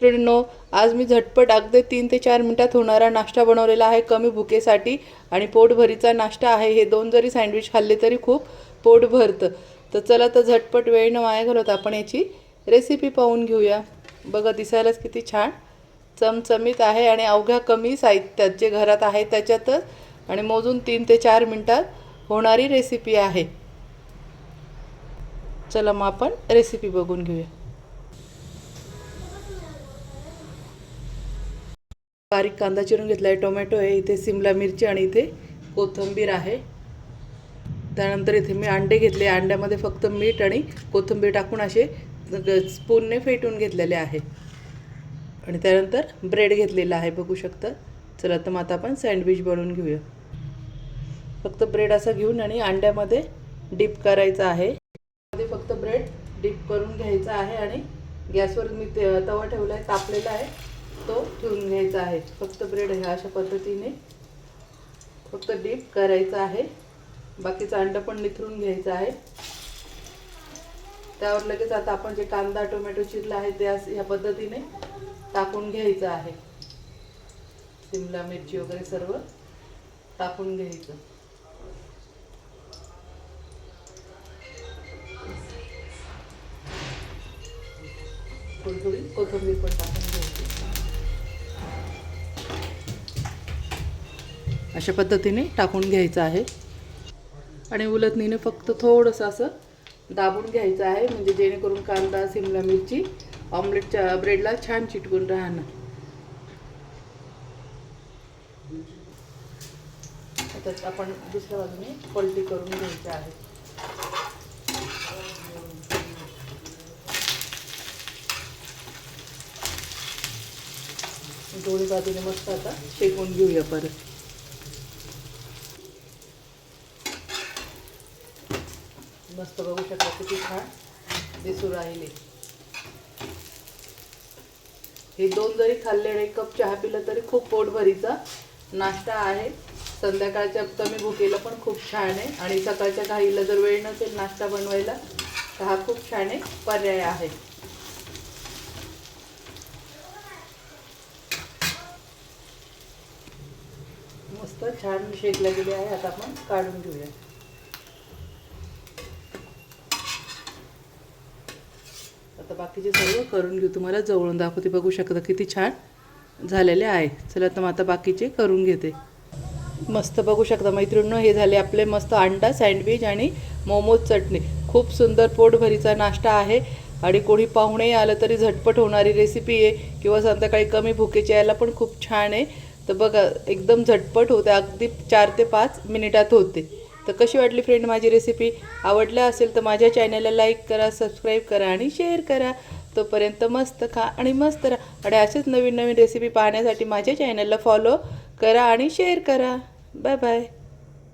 फ्रेंडनो, आज मी झटपट अगदी 3 ते 4 मिनिटात होणारा नाश्ता बनवलेला आहे कमी भुकेसाठी आणि पोटभरीचा नाश्ता आहे। हे दोन जरी सँडविच खाल्ले तरी खूप पोट भरतं। तर चला तर झटपट वेळ न वाया घालवता आपण याची रेसिपी पाहून घेऊया। बघा दिसायलाच किती छान चमचमीत आहे आणि अवघ्या कमी साहित्यात जे घरात आहे त्याच्यातच आणि मोजून 3 ते 4 मिनिटात होणारी रेसिपी आहे। चला मग आपण रेसिपी बघून घेऊया। बारीक कांदा चिरून घेतला आहे, टोमॅटो आहे, इथे सिमला मिरची आणि इथे कोथिंबीर आहे। त्यानंतर इथे मी अंडे घेतले, अंड्यामध्ये फक्त मीठ आणि कोथिंबीर टाकून असे स्पूनने फेटून घेतलेले आहे। आणि त्यानंतर ब्रेड घेतलेला आहे बघू शकता। चला तर मग आता आपण सँडविच बनवून घेऊया। फक्त ब्रेड असा घेऊन आणि अंड्यामध्ये डिप करायचा आहे। मध्ये फक्त ब्रेड डिप करून घ्यायचा आहे आणि गॅसवर मी तवा ठेवला आहे, तापलेला आहे, तो ठेवून घ्यायचा आहे। फक्त ब्रेड ह्या अशा पद्धतीने फक्त डीप करायचा आहे। बाकीचा अंडा पण निथरून घ्यायचा आहे। त्यावर लगेच आता आपण जे कांदा टोमॅटो चिरला आहे ते ह्या पद्धतीने टाकून घ्यायचं आहे। शिमला मिरची वगैरे सर्व टाकून घ्यायचं। थोडी कोथिंबीर पण टाकून घ्यायची। अशा पद्धतीने टाकून घ्यायचं आहे आणि उलटणीने फक्त थोडंसं असं दाबून घ्यायचं आहे, म्हणजे जेणेकरून कांदा शिमला मिरची ऑमलेटच्या ब्रेडला छान चिटकून राहणार। आता आपण दुसऱ्या बाजूने पलटी करून घ्यायची आहे। दोन्ही बाजूने मस्त आता शेकून घेऊया परत। मस्त बघू शकता किती छान दिसू राहिले। हे दोन जरी खाल्ले आणि 1 कप चहा पिला तरी खूप पोटभरीचा नाश्ता आहे। संध्याकाळच्या कमी भुकेला पण खूप छान आहे आणि सकाळच्या घाईला जर वेळ नसेल नाश्ता बनवायला तर हा खूप छान आहे पर्याय आहे। मस्त छान शेकला गेले आहे, आता आपण काढून घेऊया। आता बाकीचे सर्व करून घेऊ, तुम्हाला जवळून दाखवते, बघू शकता किती छान झालेले आहे। चला तर मग आता बाकीचे करून घेते। मस्त बघू शकता मैत्रिणींनो, हे झाले आपले मस्त अंडा सँडविच आणि मोमोज चटणी। खूप सुंदर पोटभरीचा नाश्ता आहे आणि कोणी पाहुणे आलं तरी झटपट होणारी रेसिपी आहे किंवा संध्याकाळी कमी भुकेच्या यायला पण खूप छान आहे। तर बघा एकदम झटपट होते, अगदी 4 ते 5 मिनिटात होते। तर कशी वाटली फ्रेंड माझी रेसिपी? आवडल्या असेल तर माझ्या चॅनलला लाईक करा, सबस्क्राईब करा आणि शेअर करा। तोपर्यंत मस्त खा आणि मस्त राहा आणि असेच नवीन नवीन रेसिपी पाहण्यासाठी माझ्या चॅनलला फॉलो करा आणि शेअर करा। Bye bye.